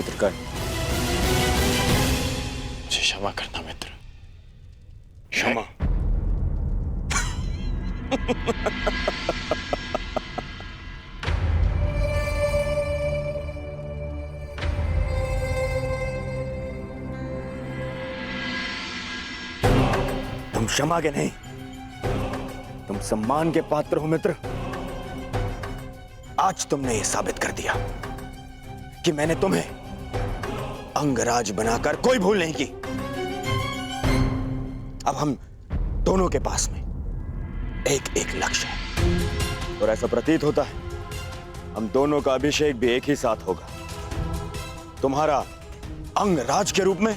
मित्र कर्ण, मुझे क्षमा करना मित्र। क्षमा? तुम क्षमा के नहीं, तुम सम्मान के पात्र हो मित्र। आज तुमने यह साबित कर दिया कि मैंने तुम्हें अंगराज बनाकर कोई भूल नहीं की। अब हम दोनों के पास में एक एक लक्ष्य है और ऐसा प्रतीत होता है हम दोनों का अभिषेक भी एक ही साथ होगा, तुम्हारा अंगराज के रूप में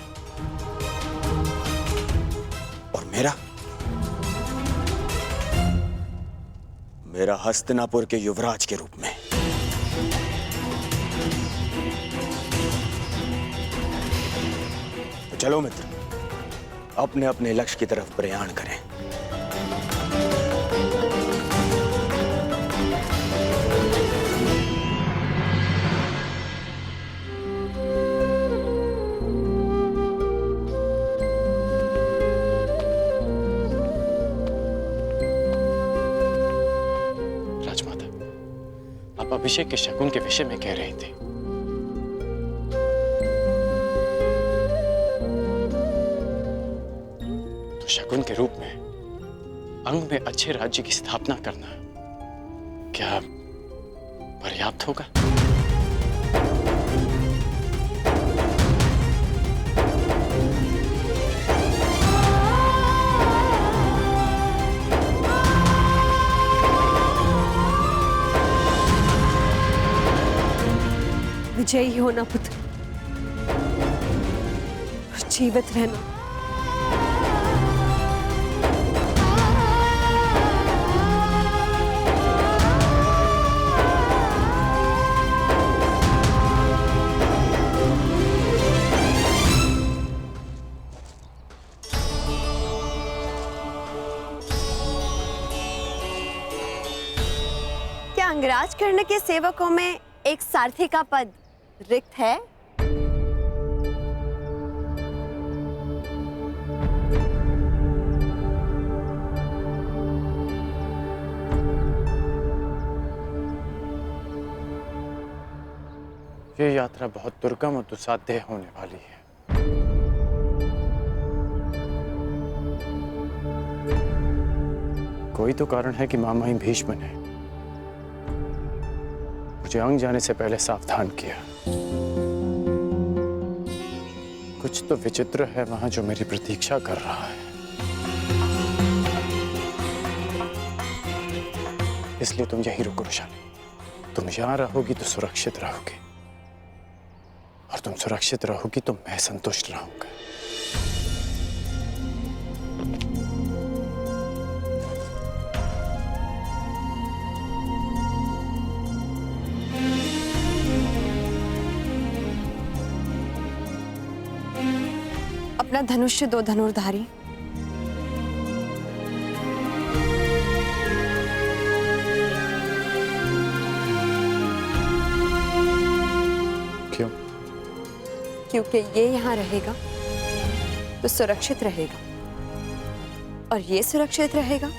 और मेरा हस्तिनापुर के युवराज के रूप में। तो चलो मित्र, अपने अपने लक्ष्य की तरफ प्रयाण करें। राजमाता, आप अभिषेक के शकुन के विषय में कह रहे थे। तो शकुन के रूप में अंग में अच्छे राज्य की स्थापना करना क्या पर्याप्त होगा? विजयी होना पुत्र, जीवित रहना। क्या अंगराज कर्ण के सेवकों में एक सारथी का पद रिक्त है? ये यात्रा बहुत दुर्गम और दुस्साध्य होने वाली है। कोई तो कारण है कि मामा भीष्म ने मुझे अंग जाने से पहले सावधान किया। कुछ तो विचित्र है वहां जो मेरी प्रतीक्षा कर रहा है। इसलिए तुम यहीं रुको रुशाली। तुम यहां रहोगी तो सुरक्षित रहोगी, और तुम सुरक्षित रहोगी तो मैं संतुष्ट रहूंगा। अपना धनुष्य दो धनुर्धारी। क्यों? क्योंकि ये यहाँ रहेगा तो सुरक्षित रहेगा, और ये सुरक्षित रहेगा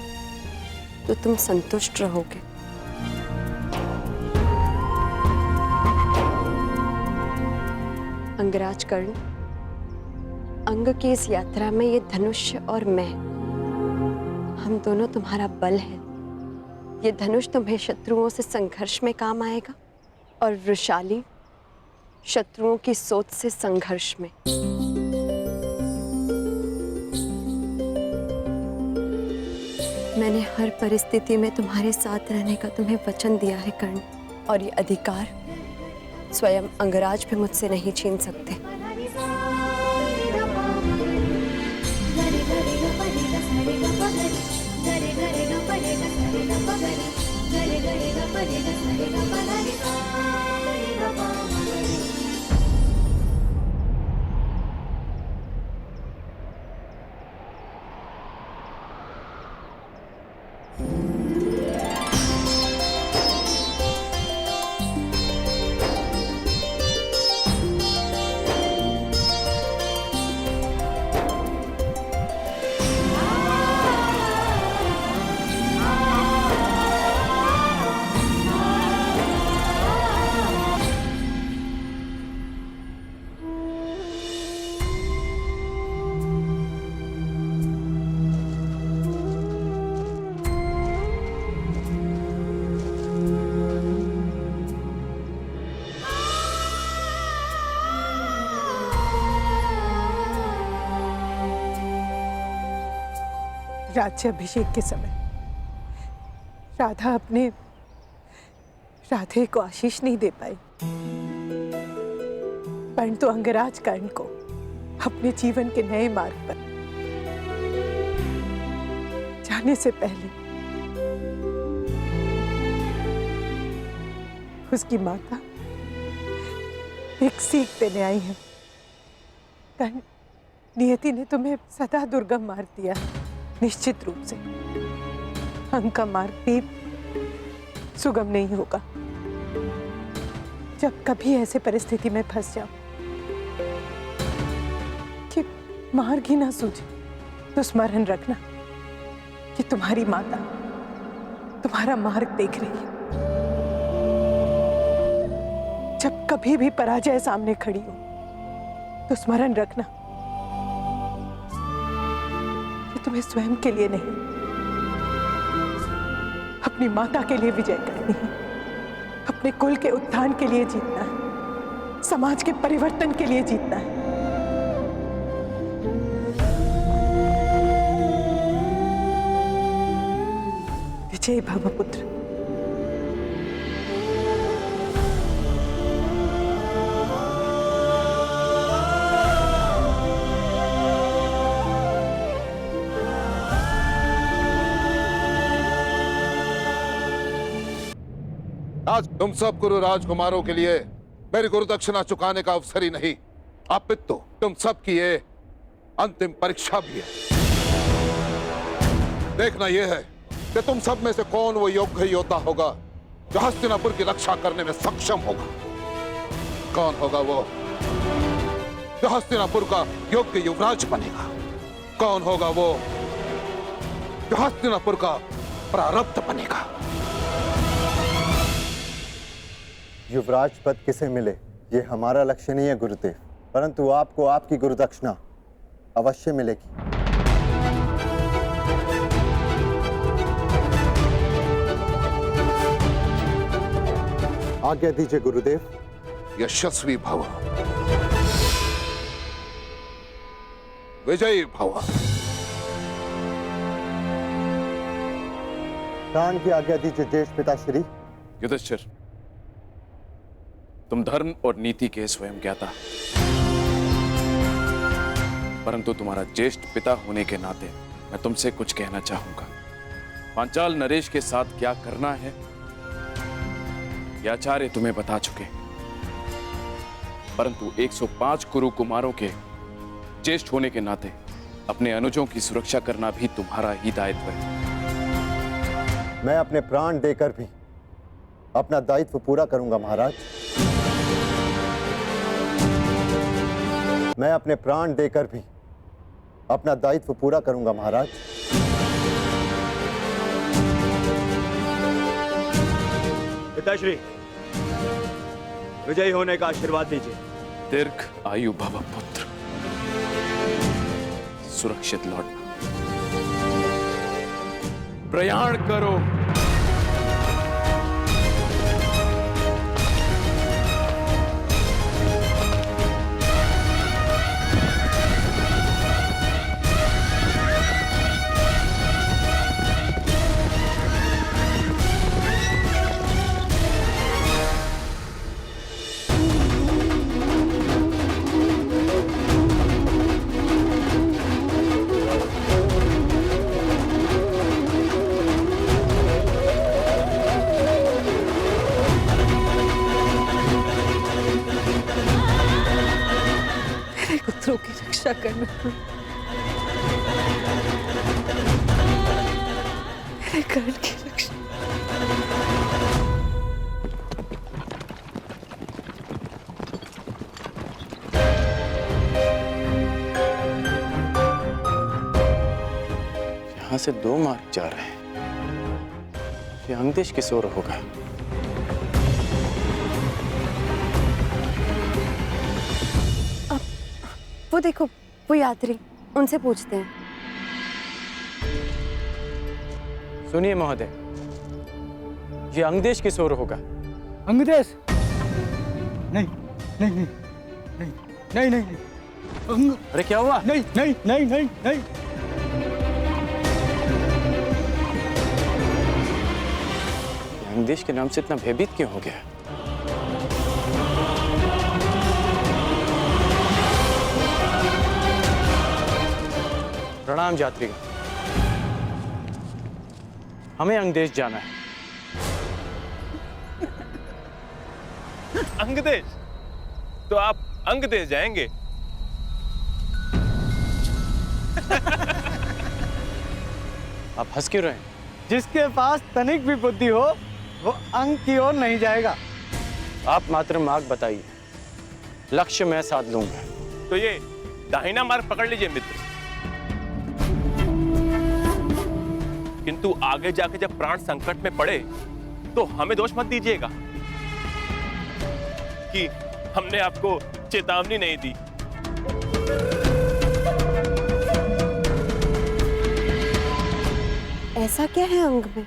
तो तुम संतुष्ट रहोगे। अंगराज कर्ण, अंग की इस यात्रा में ये धनुष और मैं, हम दोनों तुम्हारा बल है। ये धनुष तुम्हें शत्रुओं से संघर्ष में काम आएगा, और वृषाली शत्रुओं की सोच से संघर्ष में। मैंने हर परिस्थिति में तुम्हारे साथ रहने का तुम्हें वचन दिया है कर्ण, और ये अधिकार स्वयं अंगराज भी मुझसे नहीं छीन सकते। राज्याभिषेक के समय राधा अपने राधे को आशीष नहीं दे पाई, परंतु अंगराज कर्ण को अपने जीवन के नए मार्ग पर जाने से पहले उसकी माता एक सीख देने आई है। कर्ण, नियति ने तुम्हें सदा दुर्गम मार दिया है। निश्चित रूप से अंग का मार्ग भी सुगम नहीं होगा। जब कभी ऐसे परिस्थिति में फंस जाओ कि मार्ग ही ना सूझे, तो स्मरण रखना कि तुम्हारी माता तुम्हारा मार्ग देख रही है। जब कभी भी पराजय सामने खड़ी हो, तो स्मरण रखना कि तुम्हें स्वयं के लिए नहीं, अपनी माता के लिए विजय करनी है। अपने कुल के उत्थान के लिए जीतना है, समाज के परिवर्तन के लिए जीतना है। विजय भव पुत्र। आज तुम सब गुरु राजकुमारों के लिए मेरी गुरु दक्षिणा चुकाने का अवसर ही नहीं, अपितु तुम सब की ये अंतिम परीक्षा भी है। देखना यह है कि तुम सब में से कौन वो योग्य योद्धा होगा जो हस्तिनापुर की रक्षा करने में सक्षम होगा। कौन होगा वो जो हस्तिनापुर का योग्य युवराज बनेगा। कौन होगा वो जो हस्तिनापुर का प्रारब्ध बनेगा। युवराज पद किसे मिले ये हमारा लक्ष्य नहीं है गुरुदेव, परंतु आपको आपकी गुरु दक्षिणा अवश्य मिलेगी। आज्ञा दीजिए गुरुदेव। यशस्वी भव, विजयी भव। प्राण की आज्ञा दीजिए ज्येष्ठ पिताश्री। युधिष्ठिर, तुम धर्म और नीति के स्वयं ज्ञाता, परंतु तुम्हारा ज्येष्ठ पिता होने के नाते मैं तुमसे कुछ कहना चाहूंगा। पांचाल नरेश के साथ क्या करना है ये आचार्य तुम्हें बता चुके, परंतु 105 कुरु कुमारों के ज्येष्ठ होने के नाते अपने अनुजों की सुरक्षा करना भी तुम्हारा ही दायित्व है। मैं अपने प्राण देकर भी अपना दायित्व पूरा करूंगा महाराज। मैं अपने प्राण देकर भी अपना दायित्व पूरा करूंगा महाराज। पिताश्री, विजयी होने का आशीर्वाद दीजिए। दीर्घ आयु भव पुत्र, सुरक्षित लौटना। प्रयाण करो। पुत्रों की रक्षा करना, मेरे कर्ण की रक्षा। यहां से दो मार्ग जा रहे हैं। ये अंगदेश किस ओर होगा? वो देखो, वो यात्री, उनसे पूछते हैं। सुनिए महोदय, ये अंगदेश किस ओर होगा? अंगदेश? नहीं नहीं नहीं नहीं नहीं नहीं नहीं। अरे क्या हुआ? नहीं नहीं नहीं नहीं नहीं। अंगदेश के नाम से इतना भयभीत क्यों हो गया? प्रणाम यात्रीगण, हमें अंगदेश जाना है। अंगदेश? तो आप अंगदेश जाएंगे? आप हंस क्यों रहे हैं? जिसके पास तनिक भी बुद्धि हो वो अंग की ओर नहीं जाएगा। आप मात्र मार्ग बताइए, लक्ष्य मैं साध लूंगा। तो ये दाहिना मार्ग पकड़ लीजिए मित्र, किंतु आगे जाके जब प्राण संकट में पड़े तो हमें दोष मत दीजिएगा कि हमने आपको चेतावनी नहीं दी। ऐसा क्या है अंग में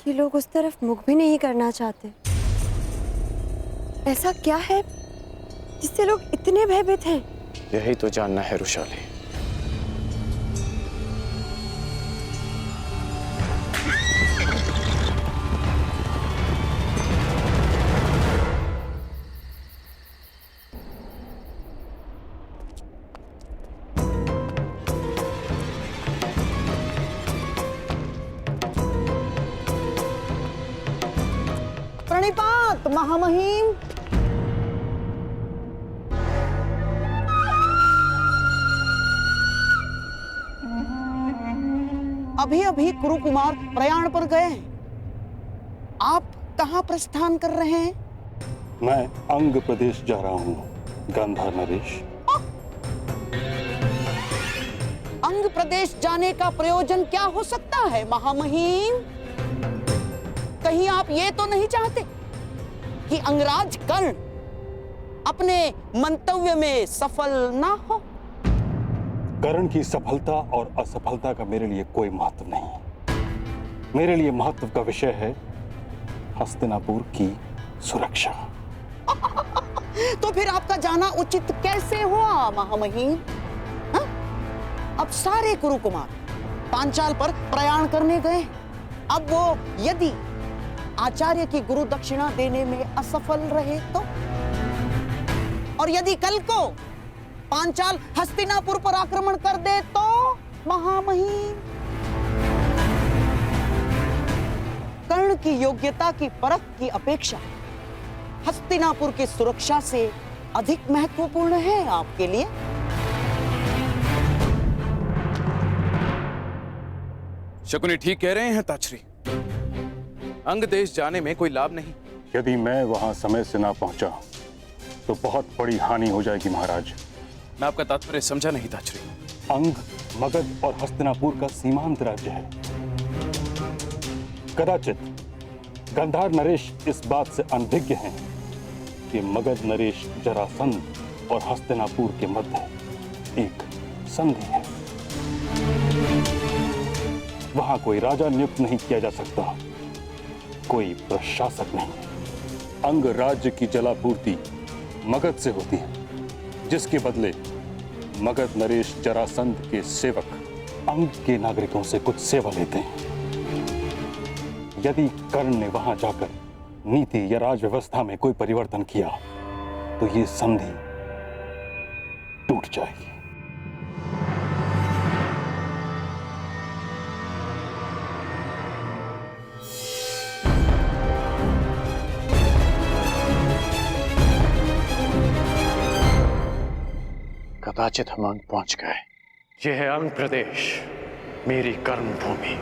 कि लोग उस तरफ मुख भी नहीं करना चाहते? ऐसा क्या है जिससे लोग इतने भयभीत हैं? यही तो जानना है रुशाली। प्रणिपात महामहिम। अभी अभी कुरुकुमार प्रयाण पर गए हैं। आप कहाँ प्रस्थान कर रहे हैं? मैं अंग प्रदेश जा रहा हूँ गांधार नरेश। अंग प्रदेश जाने का प्रयोजन क्या हो सकता है महामहिम? कहीं आप ये तो नहीं चाहते कि अंगराज कर्ण अपने मंतव्य में सफल ना हो? कर्ण की सफलता और असफलता का मेरे लिए कोई महत्व नहीं। मेरे लिए महत्व का विषय है हस्तिनापुर की सुरक्षा। तो फिर आपका जाना उचित कैसे हुआ महामहिम? हाँ? अब सारे कुरुकुमार पांचाल पर प्रयाण करने गए। अब वो यदि आचार्य की गुरु दक्षिणा देने में असफल रहे तो, और यदि कल को पांचाल हस्तिनापुर पर आक्रमण कर दे तो महामहिम? कर्ण की योग्यता की परख की अपेक्षा हस्तिनापुर की सुरक्षा से अधिक महत्वपूर्ण है आपके लिए? शकुनी ठीक कह रहे हैं ताछरी। अंग देश जाने में कोई लाभ नहीं। यदि मैं वहां समय से ना पहुंचा तो बहुत बड़ी हानि हो जाएगी महाराज। मैं आपका तात्पर्य समझा नहीं ताछरी। अंग, मगध और हस्तिनापुर का सीमांत राज्य है। कदाचित गांधार नरेश इस बात से अनभिज्ञ हैं कि मगध नरेश जरासंध और हस्तिनापुर के मध्य एक संधि है। वहां कोई राजा नियुक्त नहीं किया जा सकता, कोई प्रशासक नहीं। अंग राज्य की जलापूर्ति मगध से होती है, जिसके बदले मगध नरेश जरासंध के सेवक अंग के नागरिकों से कुछ सेवा लेते हैं। यदि कर्ण ने वहां जाकर नीति या राज व्यवस्था में कोई परिवर्तन किया तो ये संधि टूट जाएगी। कदाचित हम अंग पहुंच गए। यह है अंग प्रदेश, मेरी कर्म भूमि।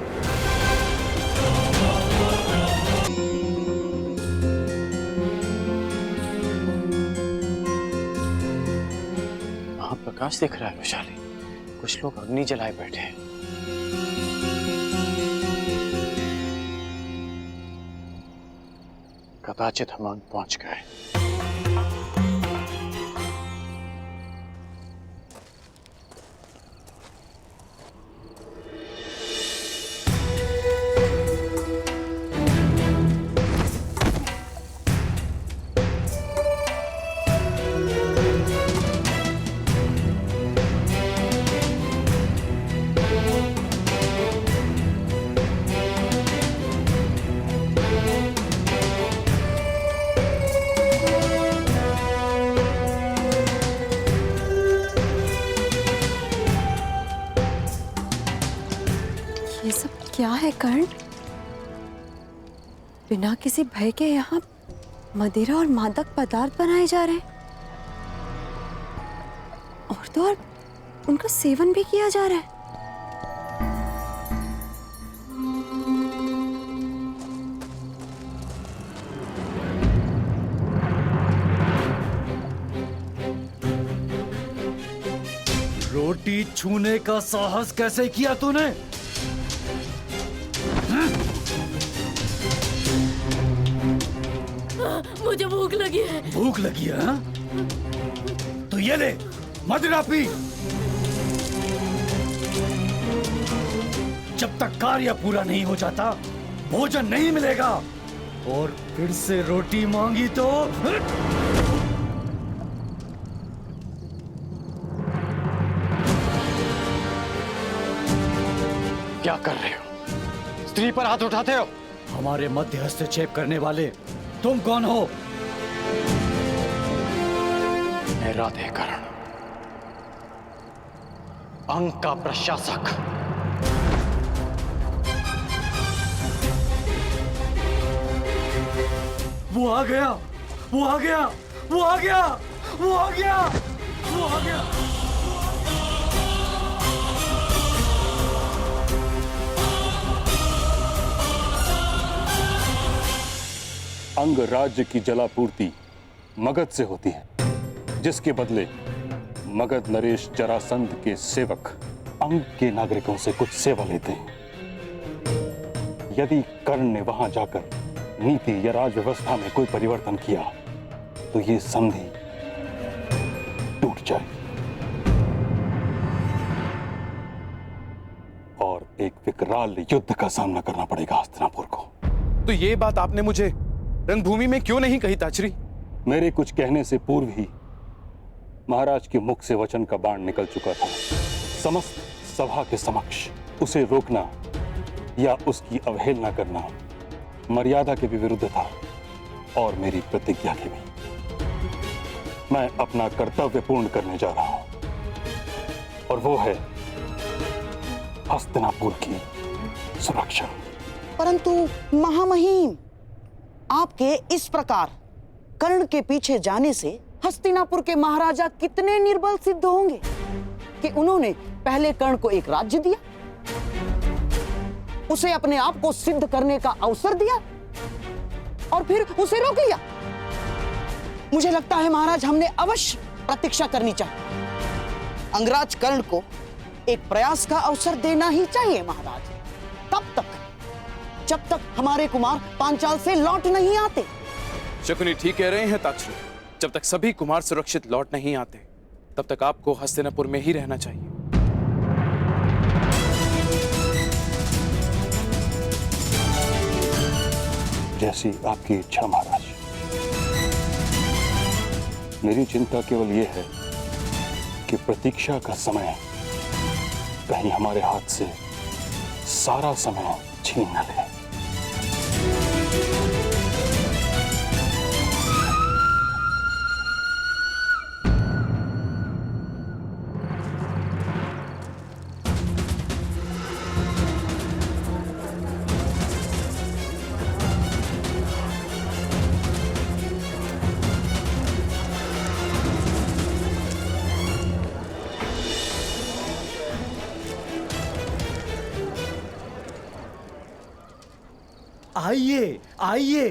वहां प्रकाश दिख रहा है विशाली। कुछ लोग अग्नि जलाए बैठे हैं। कदाचित हम अंग पहुंच गए। है कर्ण? बिना किसी भय के यहाँ मदिरा और मादक पदार्थ बनाए जा रहे हैं और तो और उनका सेवन भी किया जा रहा है। रोटी छूने का साहस कैसे किया तूने? मुझे भूख लगी है। भूख लगी है हाँ? तो ये ले मदिरा पी। जब तक कार्य पूरा नहीं हो जाता भोजन नहीं मिलेगा। और फिर से रोटी मांगी तो क्या कर रहे हो? स्त्री पर हाथ उठाते हो? हमारे मध्य हस्तक्षेप करने वाले तुम कौन हो? मैं राधेकर्ण, अंग का प्रशासक। वो आ गया, वो आ गया, वो आ गया, वो आ गया, वो आ गया। अंग राज्य की जलापूर्ति मगध से होती है, जिसके बदले मगध नरेश जरासंध के सेवक अंग के नागरिकों से कुछ सेवा लेते हैं। यदि कर्ण ने वहां जाकर नीति या राज व्यवस्था में कोई परिवर्तन किया तो ये संधि टूट जाएगी और एक विकराल युद्ध का सामना करना पड़ेगा हस्तिनापुर को। तो ये बात आपने मुझे रणभूमि में क्यों नहीं कही ताचरी? मेरे कुछ कहने से पूर्व ही महाराज के मुख से वचन का बाण निकल चुका था। समस्त सभा के समक्ष उसे रोकना या उसकी अवहेलना करना मर्यादा के भी विरुद्ध था और मेरी प्रतिज्ञा के भी। मैं अपना कर्तव्य पूर्ण करने जा रहा हूं और वो है हस्तिनापुर की सुरक्षा। परंतु महामहिम, आपके इस प्रकार कर्ण के पीछे जाने से हस्तिनापुर के महाराजा कितने निर्बल सिद्ध होंगे कि उन्होंने पहले कर्ण को एक राज्य दिया, उसे अपने आप को सिद्ध करने का अवसर दिया और फिर उसे रोक लिया। मुझे लगता है महाराज, हमने अवश्य प्रतीक्षा करनी चाहिए। अंगराज कर्ण को एक प्रयास का अवसर देना ही चाहिए महाराज, तब तक जब तक हमारे कुमार पांचाल से लौट नहीं आते। शकुनी ठीक कह रहे हैं ताचरी। जब तक सभी कुमार सुरक्षित लौट नहीं आते तब तक आपको हस्तिनापुर में ही रहना चाहिए। जैसी आपकी इच्छा महाराज। मेरी चिंता केवल यह है कि प्रतीक्षा का समय कहीं हमारे हाथ से सारा समय छीन न ले। आइए आइए,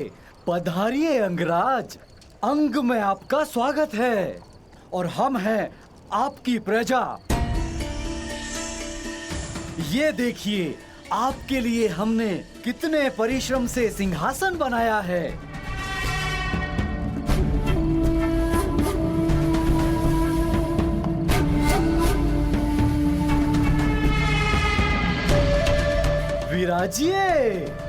पधारिए अंगराज। अंग में आपका स्वागत है और हम हैं आपकी प्रजा। ये देखिए, आपके लिए हमने कितने परिश्रम से सिंहासन बनाया है। विराजिए।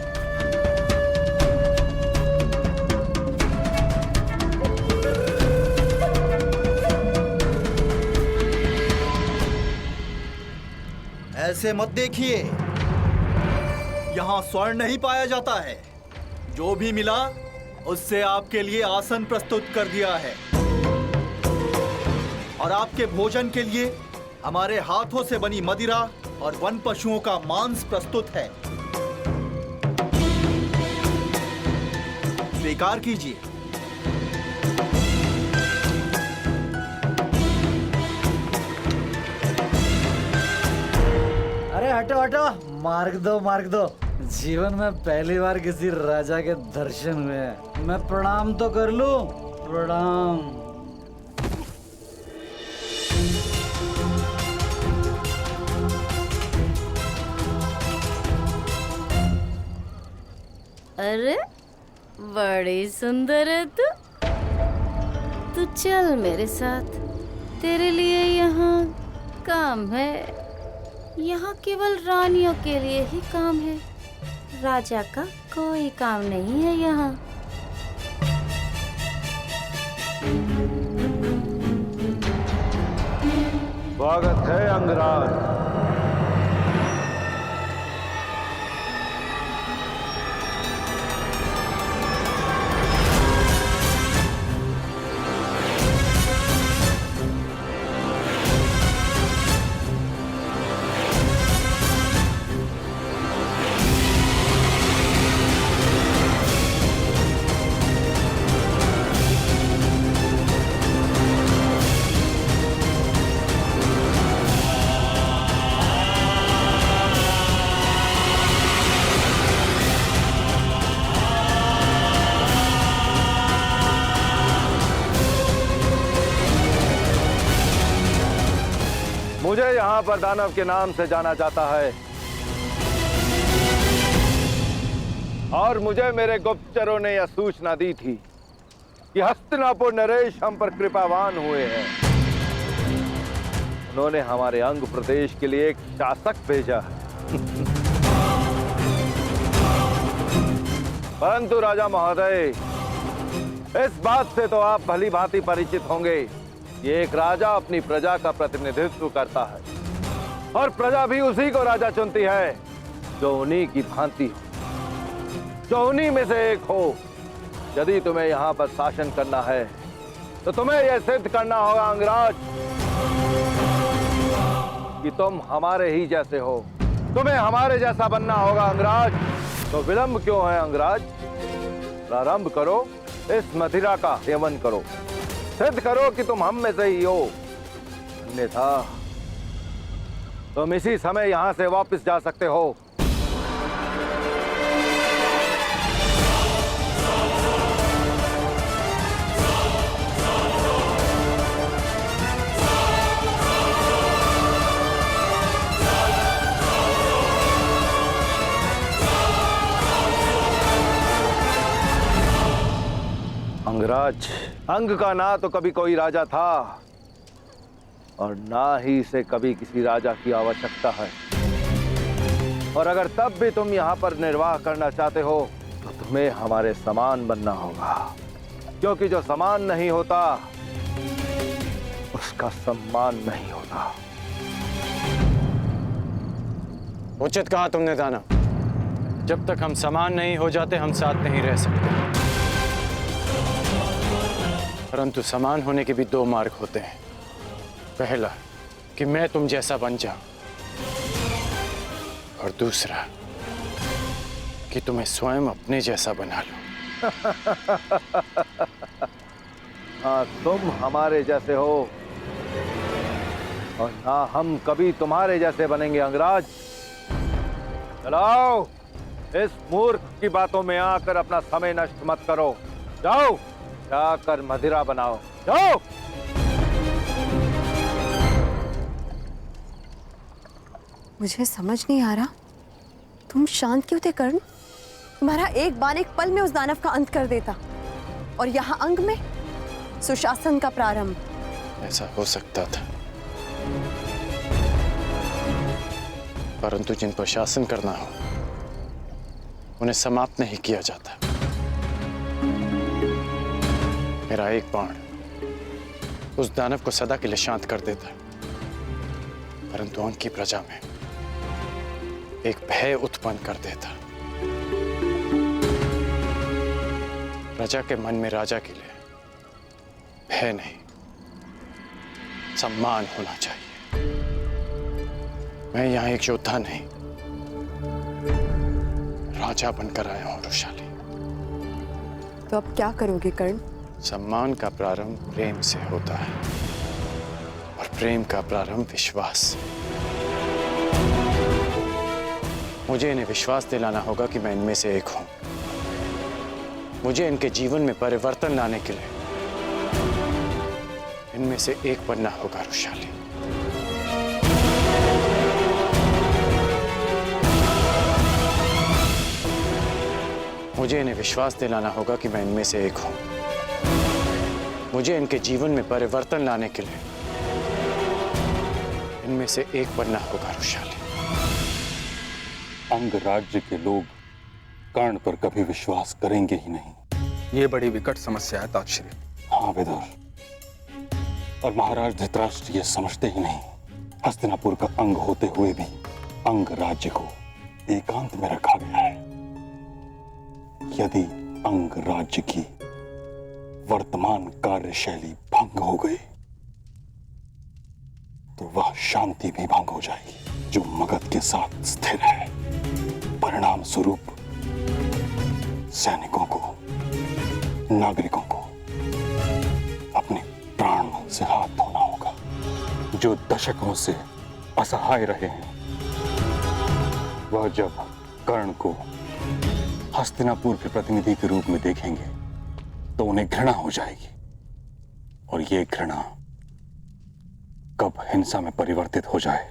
ऐसे मत देखिए, यहाँ स्वर्ण नहीं पाया जाता है। जो भी मिला उससे आपके लिए आसन प्रस्तुत कर दिया है और आपके भोजन के लिए हमारे हाथों से बनी मदिरा और वन पशुओं का मांस प्रस्तुत है। स्वीकार कीजिए। अरे हटो हटो, मार्ग दो। जीवन में पहली बार किसी राजा के दर्शन हुए हैं। मैं प्रणाम तो कर लूं। प्रणाम। अरे बड़ी सुंदर है तू चल मेरे साथ, तेरे लिए यहाँ काम है। यहाँ केवल रानियों के लिए ही काम है, राजा का कोई काम नहीं है यहाँ। स्वागत है अंगराज। मुझे यहाँ पर दानव के नाम से जाना जाता है और मुझे मेरे गुप्तचरों ने यह सूचना दी थी कि हस्तिनापुर नरेश हम पर कृपावान हुए हैं। उन्होंने हमारे अंग प्रदेश के लिए एक शासक भेजा है। परंतु राजा महोदय, इस बात से तो आप भली भांति परिचित होंगे, ये एक राजा अपनी प्रजा का प्रतिनिधित्व करता है और प्रजा भी उसी को राजा चुनती है जो उन्हीं की भांति हो, जो उन्हीं में से एक हो। यदि तुम्हें यहाँ पर शासन करना है तो तुम्हें यह सिद्ध करना होगा अंगराज कि तुम हमारे ही जैसे हो। तुम्हें हमारे जैसा बनना होगा अंगराज। तो विलंब क्यों है अंगराज? प्रारंभ करो, इस मदिरा का सेवन करो, सिद्ध करो कि तुम हम में से ही हो। अन्यथा तुम इसी समय यहां से वापस जा सकते हो। अंगराज, अंग का ना तो कभी कोई राजा था और ना ही इसे कभी किसी राजा की आवश्यकता है। और अगर तब भी तुम यहाँ पर निर्वाह करना चाहते हो तो तुम्हें हमारे समान बनना होगा, क्योंकि जो समान नहीं होता उसका सम्मान नहीं होता। उचित कहा तुमने दानव। जब तक हम समान नहीं हो जाते हम साथ नहीं रह सकते। परंतु समान होने के भी दो मार्ग होते हैं। पहला कि मैं तुम जैसा बन जाऊं और दूसरा कि तुम्हें स्वयं अपने जैसा बना लूं। हाँ, तुम हमारे जैसे हो और ना हम कभी तुम्हारे जैसे बनेंगे अंगराज। चलाओ, इस मूर्ख की बातों में आकर अपना समय नष्ट मत करो। जाओ, जाकर मदिरा बनाओ, जाओ। मुझे समझ नहीं आ रहा, तुम शांत क्यों थे कर्ण? तुम्हारा एक बाण एक पल में उस दानव का अंत कर देता और यहाँ अंग में सुशासन का प्रारंभ। ऐसा हो सकता था, परंतु जिन पर शासन करना हो उन्हें समाप्त नहीं किया जाता। मेरा एक बाण उस दानव को सदा के लिए शांत कर देता, परंतु अंग की प्रजा में एक भय उत्पन्न कर देता। प्रजा के मन में राजा के लिए भय नहीं, सम्मान होना चाहिए। मैं यहाँ एक योद्धा नहीं, राजा बनकर आया हूं वृषाली। तो अब क्या करोगे कर्ण? सम्मान का प्रारंभ प्रेम से होता है और प्रेम का प्रारंभ विश्वास से। मुझे इन्हें विश्वास दिलाना होगा कि मैं इनमें से एक हूं। मुझे इनके जीवन में परिवर्तन लाने के लिए इनमें से एक बनना होगा रुशाली। मुझे इन्हें विश्वास दिलाना होगा कि मैं इनमें से एक हूं। मुझे इनके जीवन में परिवर्तन लाने के लिए इनमें से एक बनना होगा रुशाली। अंग राज्य के लोग कर्ण पर कभी विश्वास करेंगे ही नहीं। ये बड़ी विकट समस्या है तातश्री। हाँ विदुर, और महाराज धृतराष्ट्र ये समझते ही नहीं। हस्तिनापुर का अंग होते हुए भी अंग राज्य को एकांत में रखा गया है। यदि अंग राज्य की वर्तमान कार्यशैली भंग हो गई तो वह शांति भी भंग हो जाएगी जो मगध के साथ स्थिर है। परिणाम स्वरूप सैनिकों को, नागरिकों को अपने प्राण से हाथ धोना होगा। जो दशकों से असहाय रहे हैं वह जब कर्ण को हस्तिनापुर के प्रतिनिधि के रूप में देखेंगे तो उन्हें घृणा हो जाएगी, और ये घृणा कब हिंसा में परिवर्तित हो जाए।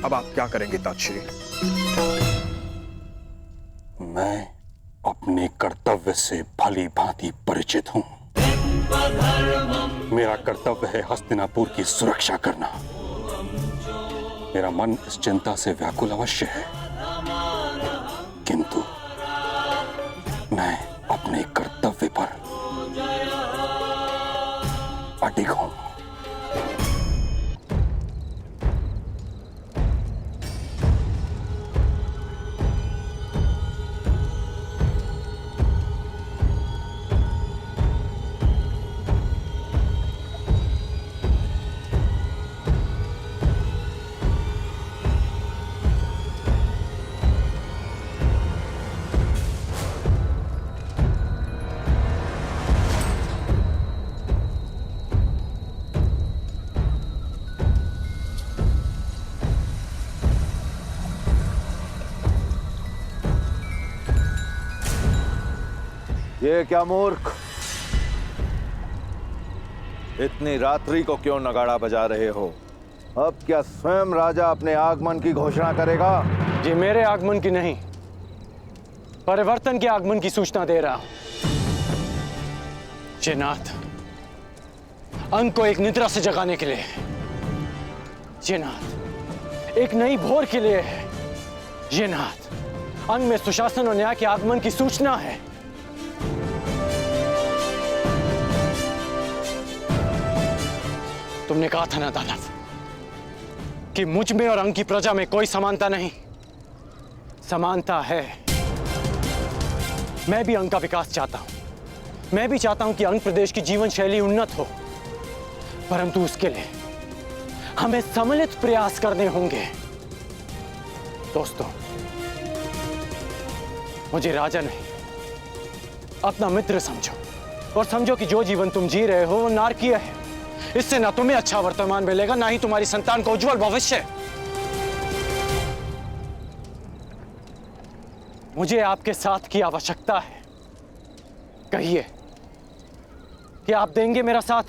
अब आप क्या करेंगे तातश्री? मैं अपने कर्तव्य से भली भांति परिचित हूं। मेरा कर्तव्य है हस्तिनापुर की सुरक्षा करना। मेरा मन इस चिंता से व्याकुल अवश्य है, किंतु मैं अपने कर्तव्य पर अडिग हूं। ये क्या मूर्ख, इतनी रात्रि को क्यों नगाड़ा बजा रहे हो? अब क्या स्वयं राजा अपने आगमन की घोषणा करेगा? ये मेरे आगमन की नहीं, परिवर्तन के आगमन की सूचना दे रहा हूं। ये नाथ अंग को एक निद्रा से जगाने के लिए, ये नाथ एक नई भोर के लिए है। ये नाथ अंग में सुशासन और न्याय के आगमन की सूचना है। तुमने कहा था ना दानव कि मुझ में और अंग की प्रजा में कोई समानता नहीं। समानता है। मैं भी अंग का विकास चाहता हूं। मैं भी चाहता हूं कि अंग प्रदेश की जीवन शैली उन्नत हो, परंतु उसके लिए हमें सम्मिलित प्रयास करने होंगे। दोस्तों, मुझे राजा नहीं अपना मित्र समझो, और समझो कि जो जीवन तुम जी रहे हो वो नारकीय है। इससे ना तुम्हें अच्छा वर्तमान मिलेगा, ना ही तुम्हारी संतान को उज्जवल भविष्य। मुझे आपके साथ की आवश्यकता है। कहिए कि आप देंगे मेरा साथ?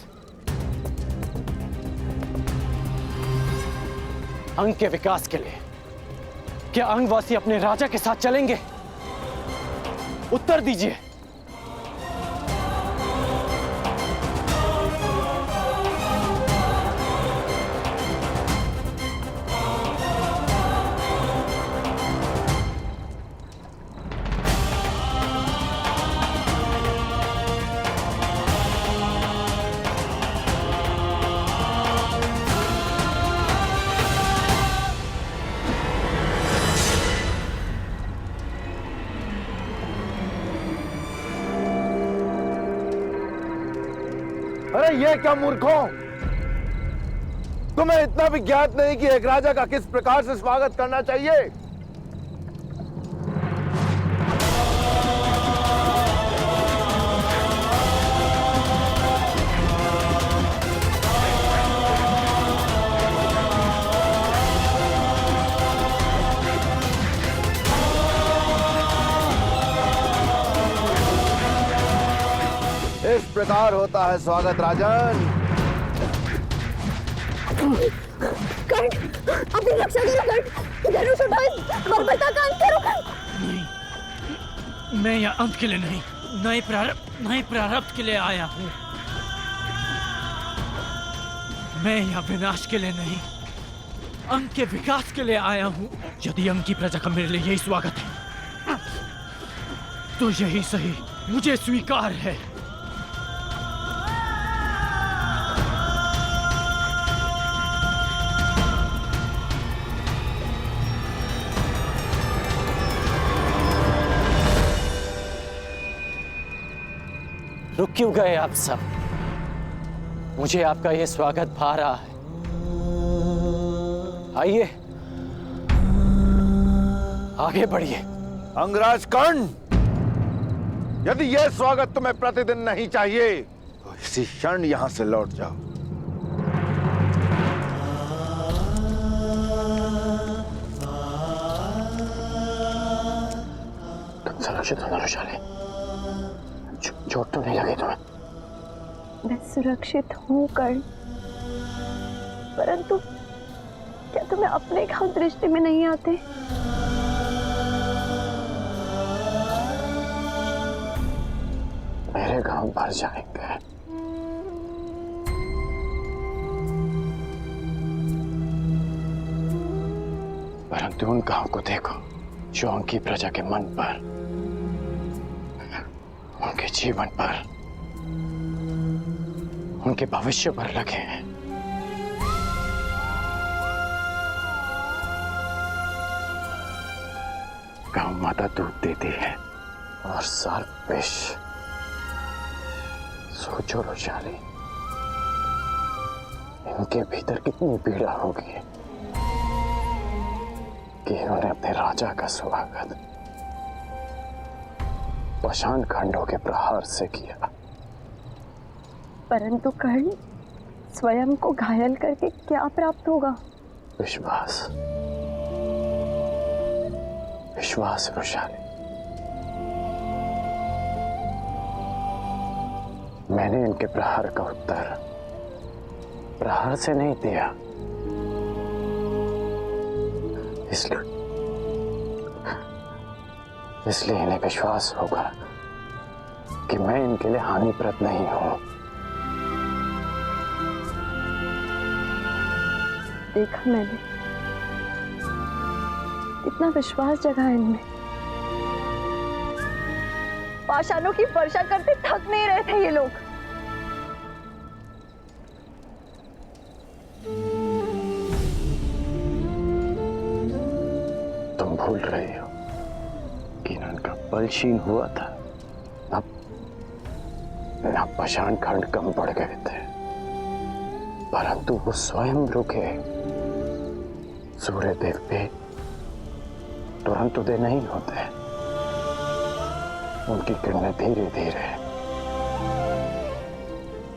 अंग के विकास के लिए क्या अंगवासी अपने राजा के साथ चलेंगे? उत्तर दीजिए। अरे ये क्या मूर्खों, तुम्हें इतना भी ज्ञात नहीं कि एक राजा का किस प्रकार से स्वागत करना चाहिए? इस प्रकार होता है स्वागत राजन। कर्ण, अपनी रक्षा करो कर्ण, धनुष उठाओ और बता का अंत करो कर्ण। नहीं, मैं यहाँ अंत के लिए नहीं, नए प्रारब्ध के लिए आया हूँ। मैं यहाँ विनाश के लिए नहीं, अंग के विकास के लिए आया हूँ। यदि अंग की प्रजा का मेरे लिए यही स्वागत है तो यही सही, मुझे स्वीकार है। रुक क्यों गए आप सब? मुझे आपका यह स्वागत भा रहा है। आइए, आगे बढ़िए। अंगराज कर्ण, यदि यह स्वागत तुम्हें प्रतिदिन नहीं चाहिए तो इसी क्षण यहां से लौट जाओ। तुम सुरक्षित हो ना ऋषाली? चोट तो नहीं लगी तुम्हें? मैं सुरक्षित हूँ कर्ण, परंतु क्या तुम्हें अपने घाव दृष्टि में नहीं आते? मेरे घाव भर जाएंगे, परंतु उन घाव को देखो जो उनकी प्रजा के मन पर, उनके जीवन पर, उनके भविष्य पर लगे हैं। गौ माता दूध देती है और सर्प विष। सोचो ऋषाली, इनके भीतर कितनी पीड़ा होगी कि इन्होंने अपने राजा का स्वागत पाषाण खंडों के प्रहार से किया। परंतु कर्ण, स्वयं को घायल करके क्या प्राप्त होगा? विश्वास, विश्वास ऋषाली। मैंने इनके प्रहार का उत्तर प्रहार से नहीं दिया, इसलिए इन्हें विश्वास होगा कि मैं इनके लिए हानिप्रद नहीं हूं। देखा मैंने, कितना विश्वास जगा है इनमें। पाषाणों की वर्षा करते थक नहीं रहे थे ये लोग। तुम भूल रहे हो कि इनका बल क्षीण हुआ था, न पाषाण खंड कम पड़ गए थे, परंतु वो स्वयं रुके। सूर्य देव भी तुरंत उदय नहीं होते, उनकी किरणें धीरे धीरे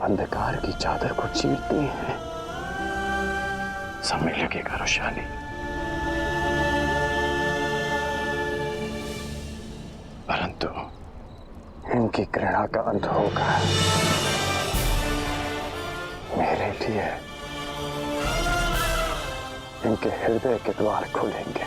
अंधकार की चादर को चीरती हैं। समय लगेगा ऋषाली, परंतु इनकी घृणा का अंत होगा। मेरे लिए इनके हृदय के द्वार खुलेंगे।